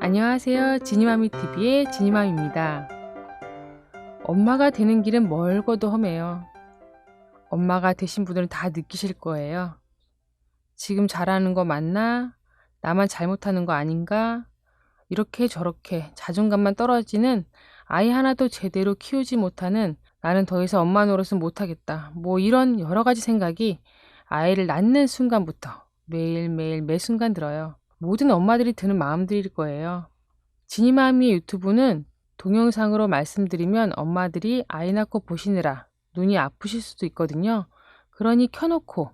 안녕하세요. 지니마미TV의 지니맘입니다. 엄마가 되는 길은 멀고도 험해요. 엄마가 되신 분들은 다 느끼실 거예요. 지금 잘하는 거 맞나? 나만 잘못하는 거 아닌가? 이렇게 저렇게 자존감만 떨어지는, 아이 하나도 제대로 키우지 못하는, 나는 더 이상 엄마 노릇은 못하겠다, 뭐 이런 여러 가지 생각이 아이를 낳는 순간부터 매일매일 매 순간 들어요. 모든 엄마들이 드는 마음들일 거예요. 지니마미의 유튜브는 동영상으로 말씀드리면 엄마들이 아이 낳고 보시느라 눈이 아프실 수도 있거든요. 그러니 켜놓고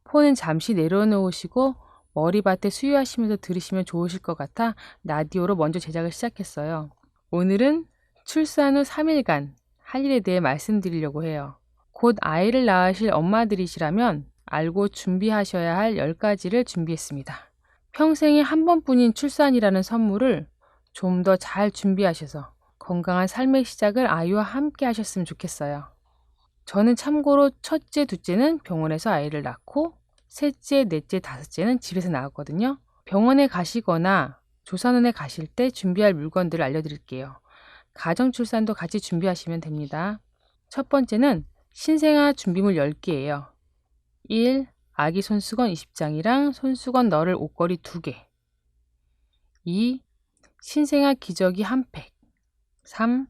폰은 잠시 내려놓으시고 머리밭에 수유하시면서 들으시면 좋으실 것 같아 라디오로 먼저 제작을 시작했어요. 오늘은 출산 후 3일간 할 일에 대해 말씀드리려고 해요. 곧 아이를 낳으실 엄마들이시라면 알고 준비하셔야 할 10가지를 준비했습니다. 평생에 한 번뿐인 출산이라는 선물을 좀 더 잘 준비하셔서 건강한 삶의 시작을 아이와 함께 하셨으면 좋겠어요. 저는 참고로 첫째, 둘째는 병원에서 아이를 낳고 셋째, 넷째, 다섯째는 집에서 낳았거든요. 병원에 가시거나 조산원에 가실 때 준비할 물건들을 알려드릴게요. 가정출산도 같이 준비하시면 됩니다. 첫 번째는 신생아 준비물 10개예요. 1. 아기 손수건 20장이랑 손수건 넣을 옷걸이 2개. 2. 신생아 기저귀 1팩. 3.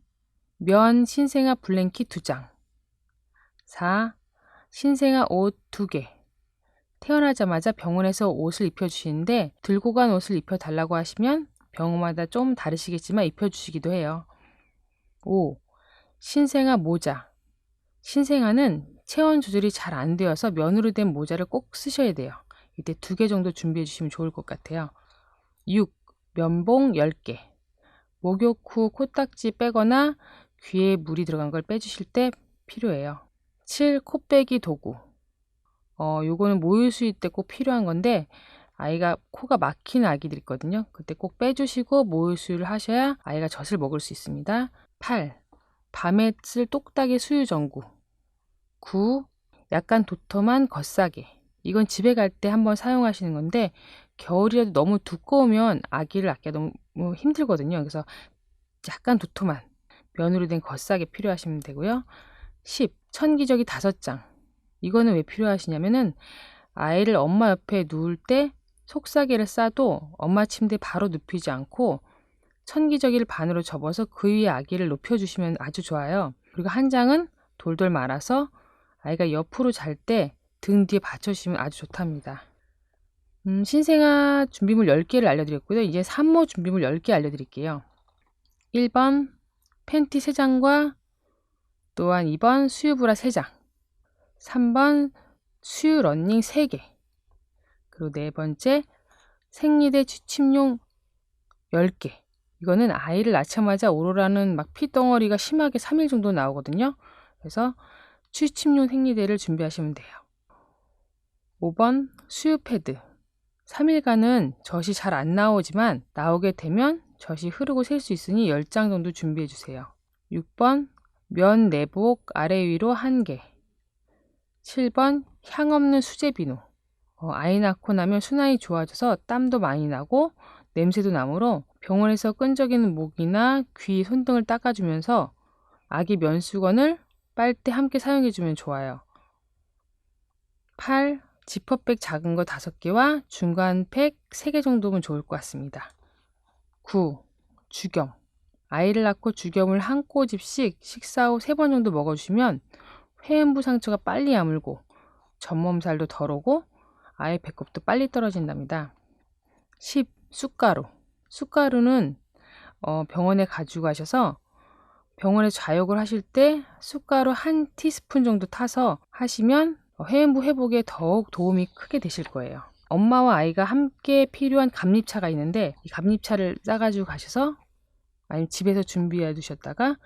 면 신생아 블랭킷 2장. 4. 신생아 옷 2개. 태어나자마자 병원에서 옷을 입혀주시는데 들고 간 옷을 입혀달라고 하시면 병원마다 좀 다르시겠지만 입혀주시기도 해요. 5. 신생아 모자. 신생아는 체온 조절이 잘 안 되어서 면으로 된 모자를 꼭 쓰셔야 돼요. 이때 2개 정도 준비해 주시면 좋을 것 같아요. 6. 면봉 10개. 목욕 후 코딱지 빼거나 귀에 물이 들어간 걸 빼주실 때 필요해요. 7. 코빼기 도구. 요거는 모유수유 때 꼭 필요한 건데 아이가 코가 막히는 아기들 있거든요. 그때 꼭 빼주시고 모유수유를 하셔야 아이가 젖을 먹을 수 있습니다. 8. 밤에 쓸 똑딱이 수유 전구. 9. 약간 도톰한 겉사계. 이건 집에 갈 때 한번 사용하시는 건데 겨울이라도 너무 두꺼우면 아기를 낳기가 너무 힘들거든요. 그래서 약간 도톰한 면으로 된 겉사계 필요하시면 되고요. 10. 천기저귀 5장. 이거는 왜 필요하시냐면은 아이를 엄마 옆에 누울 때 속사계를 싸도 엄마 침대에 바로 눕히지 않고 천기저귀를 반으로 접어서 그 위에 아기를 높여주시면 아주 좋아요. 그리고 한 장은 돌돌 말아서 아이가 옆으로 잘 때 등 뒤에 받쳐주시면 아주 좋답니다. 신생아 준비물 10개를 알려드렸고요. 이제 산모 준비물 10개 알려드릴게요. 1번 팬티 3장과 또한 2번 수유 브라 3장, 3번 수유 러닝 3개, 그리고 4번째 생리대 취침용 10개. 이거는 아이를 낳자마자 오로라는 막 피덩어리가 심하게 3일 정도 나오거든요. 그래서 취침용 생리대를 준비하시면 돼요. 5번 수유 패드. 3일간은 젖이 잘 안 나오지만 나오게 되면 젖이 흐르고 셀 수 있으니 10장 정도 준비해 주세요. 6번 면 내복 아래 위로 1개. 7번 향 없는 수제 비누. 아이 낳고 나면 순환이 좋아져서 땀도 많이 나고 냄새도 나므로 병원에서 끈적이는 목이나 귀, 손 등을 닦아주면서 아기 면수건을 빨대 함께 사용해주면 좋아요. 8. 지퍼백 작은 거 5개와 중간 팩 3개 정도면 좋을 것 같습니다. 9. 주겸. 아이를 낳고 주겸을 한 꼬집씩 식사 후 3번 정도 먹어주시면 회음부 상처가 빨리 아물고 전몸살도 덜 오고 아이 배꼽도 빨리 떨어진답니다. 10. 쑥가루. 쑥가루는 병원에 가지고 가셔서 병원에서 좌욕을 하실 때 쑥가루 1티스푼 정도 타서 하시면 회음부 회복에 더욱 도움이 크게 되실 거예요. 엄마와 아이가 함께 필요한 감립차가 있는데 이 감립차를 싸가지고 가셔서 아니면 집에서 준비해 두셨다가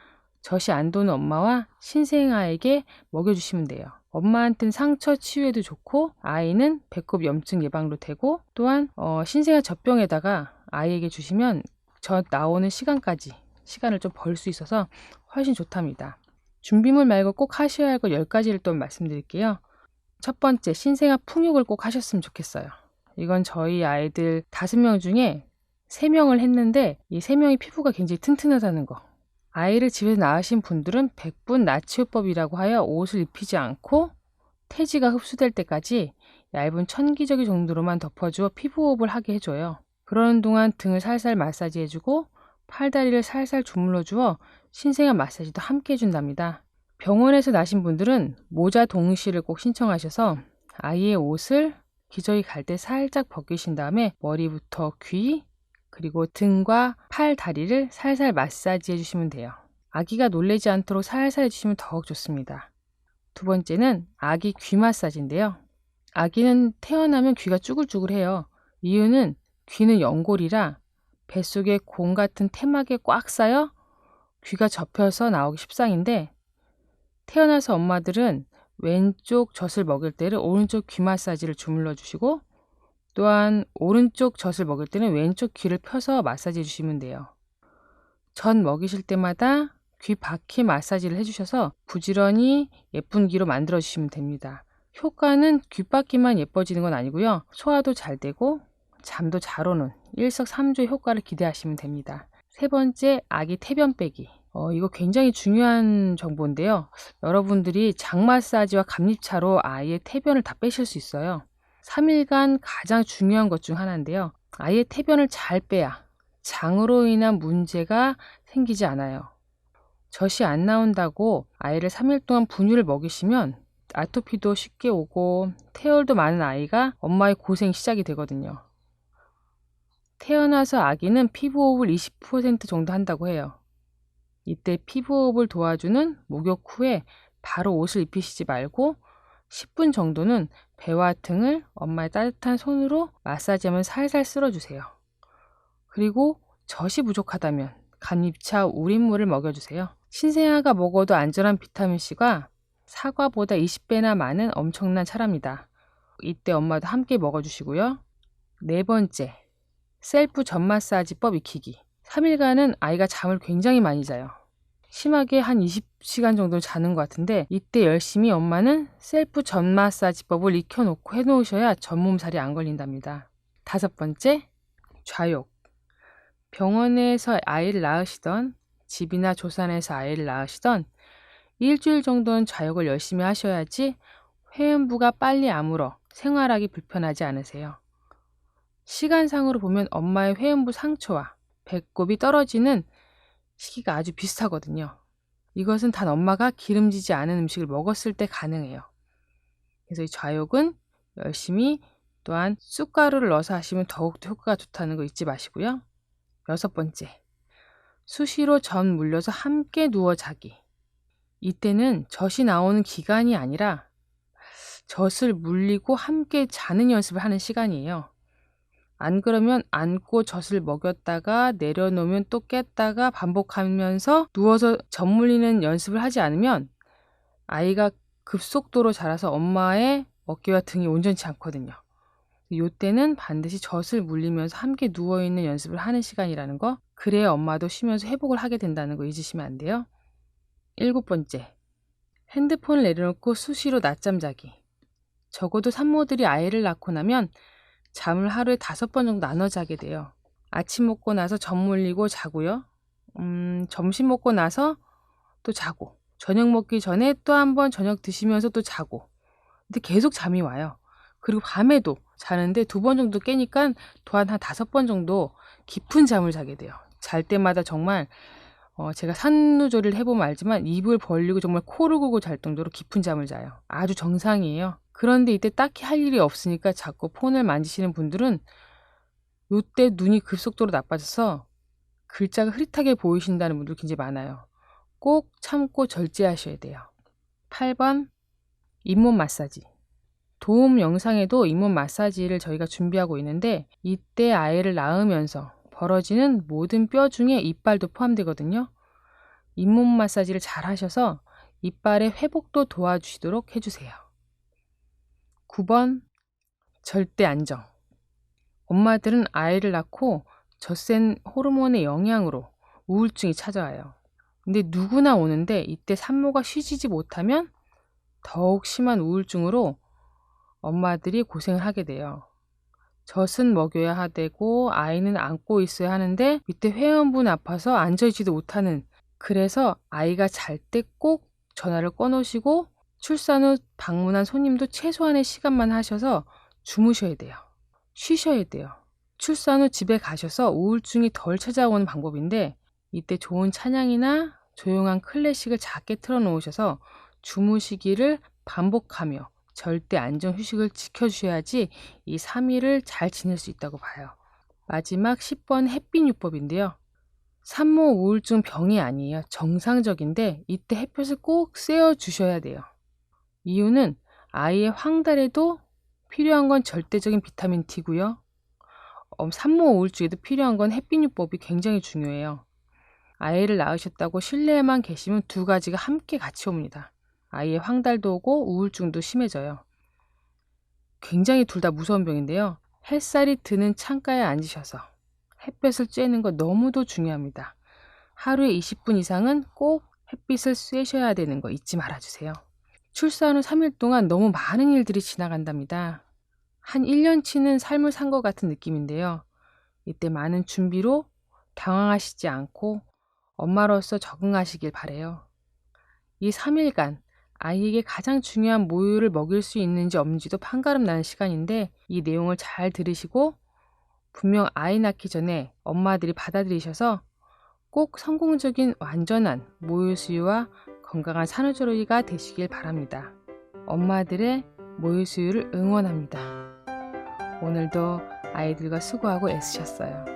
젖이 안 도는 엄마와 신생아에게 먹여주시면 돼요. 엄마한테는 상처 치유에도 좋고 아이는 배꼽 염증 예방도 되고 또한 신생아 젖병에다가 아이에게 주시면 젖 나오는 시간을 좀 벌 수 있어서 훨씬 좋답니다. 준비물 말고 꼭 하셔야 할 거 10가지를 또 말씀드릴게요. 첫 번째, 신생아 풍욕을 꼭 하셨으면 좋겠어요. 이건 저희 아이들 5명 중에 3명을 했는데 이 3명이 피부가 굉장히 튼튼하다는 거. 아이를 집에서 낳으신 분들은 100분 나치호법이라고 하여 옷을 입히지 않고 태지가 흡수될 때까지 얇은 천기저귀 정도로만 덮어주어 피부호흡을 하게 해줘요. 그러는 동안 등을 살살 마사지해주고 팔다리를 살살 주물러 주어 신생아 마사지도 함께 해준답니다. 병원에서 나신 분들은 모자 동시를 꼭 신청하셔서 아이의 옷을 기저귀 갈 때 살짝 벗기신 다음에 머리부터 귀 그리고 등과 팔, 다리를 살살 마사지 해주시면 돼요. 아기가 놀라지 않도록 살살 해주시면 더욱 좋습니다. 두 번째는 아기 귀 마사지인데요. 아기는 태어나면 귀가 쭈글쭈글해요. 이유는 귀는 연골이라 뱃속에 공 같은 태막에 꽉 쌓여 귀가 접혀서 나오기 십상인데 태어나서 엄마들은 왼쪽 젖을 먹일 때는 오른쪽 귀 마사지를 주물러 주시고 또한 오른쪽 젖을 먹일 때는 왼쪽 귀를 펴서 마사지 해주시면 돼요. 젖 먹이실 때마다 귀 바퀴 마사지를 해주셔서 부지런히 예쁜 귀로 만들어 주시면 됩니다. 효과는 귓바퀴만 예뻐지는 건 아니고요. 소화도 잘 되고 잠도 잘 오는 일석삼조의 효과를 기대하시면 됩니다. 세 번째, 아기 태변 빼기. 이거 굉장히 중요한 정보인데요. 여러분들이 장 마사지와 감립차로 아이의 태변을 다 빼실 수 있어요. 3일간 가장 중요한 것 중 하나인데요. 아이의 태변을 잘 빼야 장으로 인한 문제가 생기지 않아요. 젖이 안 나온다고 아이를 3일 동안 분유를 먹이시면 아토피도 쉽게 오고 태열도 많은 아이가 엄마의 고생이 시작이 되거든요. 태어나서 아기는 피부호흡을 20% 정도 한다고 해요. 이때 피부호흡을 도와주는 목욕 후에 바로 옷을 입히시지 말고 10분 정도는 배와 등을 엄마의 따뜻한 손으로 마사지하면 살살 쓸어주세요. 그리고 젖이 부족하다면 감립차 우린물을 먹여주세요. 신생아가 먹어도 안전한 비타민C가 사과보다 20배나 많은 엄청난 차랍니다. 이때 엄마도 함께 먹어주시고요. 네 번째, 셀프 젖 마사지법 익히기. 3일간은 아이가 잠을 굉장히 많이 자요. 심하게 한 20시간 정도 자는 것 같은데 이때 열심히 엄마는 셀프 젖 마사지법을 익혀놓고 해놓으셔야 전몸살이 안 걸린답니다. 다섯 번째, 좌욕. 병원에서 아이를 낳으시던 집이나 조산에서 아이를 낳으시던 일주일 정도는 좌욕을 열심히 하셔야지 회음부가 빨리 아물어 생활하기 불편하지 않으세요. 시간상으로 보면 엄마의 회음부 상처와 배꼽이 떨어지는 시기가 아주 비슷하거든요. 이것은 단 엄마가 기름지지 않은 음식을 먹었을 때 가능해요. 그래서 이 좌욕은 열심히 또한 쑥가루를 넣어서 하시면 더욱더 효과가 좋다는 거 잊지 마시고요. 여섯 번째, 수시로 젖 물려서 함께 누워 자기. 이때는 젖이 나오는 기간이 아니라 젖을 물리고 함께 자는 연습을 하는 시간이에요. 안 그러면 안고 젖을 먹였다가 내려놓으면 또 깼다가 반복하면서 누워서 젖 물리는 연습을 하지 않으면 아이가 급속도로 자라서 엄마의 어깨와 등이 온전치 않거든요. 이때는 반드시 젖을 물리면서 함께 누워있는 연습을 하는 시간이라는 거, 그래야 엄마도 쉬면서 회복을 하게 된다는 거 잊으시면 안 돼요. 일곱 번째, 핸드폰을 내려놓고 수시로 낮잠 자기. 적어도 산모들이 아이를 낳고 나면 잠을 하루에 5번 정도 나눠 자게 돼요. 아침 먹고 나서 젖 물리고 자고요. 점심 먹고 나서 또 자고, 저녁 먹기 전에 또 한 번 저녁 드시면서 또 자고. 근데 계속 잠이 와요. 그리고 밤에도 자는데 2번 정도 깨니까 또한 한 5번 정도 깊은 잠을 자게 돼요. 잘 때마다 정말 제가 산후조리를 해보면 알지만 입을 벌리고 정말 코를 고고 잘 정도로 깊은 잠을 자요. 아주 정상이에요. 그런데 이때 딱히 할 일이 없으니까 자꾸 폰을 만지시는 분들은 이때 눈이 급속도로 나빠져서 글자가 흐릿하게 보이신다는 분들 굉장히 많아요. 꼭 참고 절제하셔야 돼요. 8번, 잇몸 마사지. 도움 영상에도 잇몸 마사지를 저희가 준비하고 있는데 이때 아이를 낳으면서 벌어지는 모든 뼈 중에 이빨도 포함되거든요. 잇몸 마사지를 잘 하셔서 이빨의 회복도 도와주시도록 해주세요. 9번, 절대 안정. 엄마들은 아이를 낳고 젖센 호르몬의 영향으로 우울증이 찾아와요. 근데 누구나 오는데 이때 산모가 쉬지지 못하면 더욱 심한 우울증으로 엄마들이 고생을 하게 돼요. 젖은 먹여야 되고 아이는 안고 있어야 하는데 밑에 회원분 아파서 앉아있지도 못하는, 그래서 아이가 잘 때 꼭 전화를 꺼놓으시고 출산 후 방문한 손님도 최소한의 시간만 하셔서 주무셔야 돼요. 쉬셔야 돼요. 출산 후 집에 가셔서 우울증이 덜 찾아오는 방법인데, 이때 좋은 찬양이나 조용한 클래식을 작게 틀어놓으셔서 주무시기를 반복하며 절대 안정 휴식을 지켜주셔야지 이 3일을 잘 지낼 수 있다고 봐요. 마지막 10번 햇빛요법인데요. 산모 우울증 병이 아니에요. 정상적인데 이때 햇볕을 꼭 쐬어 주셔야 돼요. 이유는 아이의 황달에도 필요한 건 절대적인 비타민 D고요. 산모 우울증에도 필요한 건 햇빛요법이 굉장히 중요해요. 아이를 낳으셨다고 실내에만 계시면 두 가지가 함께 같이 옵니다. 아이의 황달도 오고 우울증도 심해져요. 굉장히 둘 다 무서운 병인데요. 햇살이 드는 창가에 앉으셔서 햇볕을 쬐는 거 너무도 중요합니다. 하루에 20분 이상은 꼭 햇빛을 쐬셔야 되는 거 잊지 말아주세요. 출산 후 3일 동안 너무 많은 일들이 지나간답니다. 한 1년치는 삶을 산 것 같은 느낌인데요. 이때 많은 준비로 당황하시지 않고 엄마로서 적응하시길 바래요. 이 3일간 아이에게 가장 중요한 모유를 먹일 수 있는지 없는지도 판가름 나는 시간인데, 이 내용을 잘 들으시고 분명 아이 낳기 전에 엄마들이 받아들이셔서 꼭 성공적인 완전한 모유 수유와 건강한 산후조리가 되시길 바랍니다. 엄마들의 모유 수유를 응원합니다. 오늘도 아이들과 수고하고 애쓰셨어요.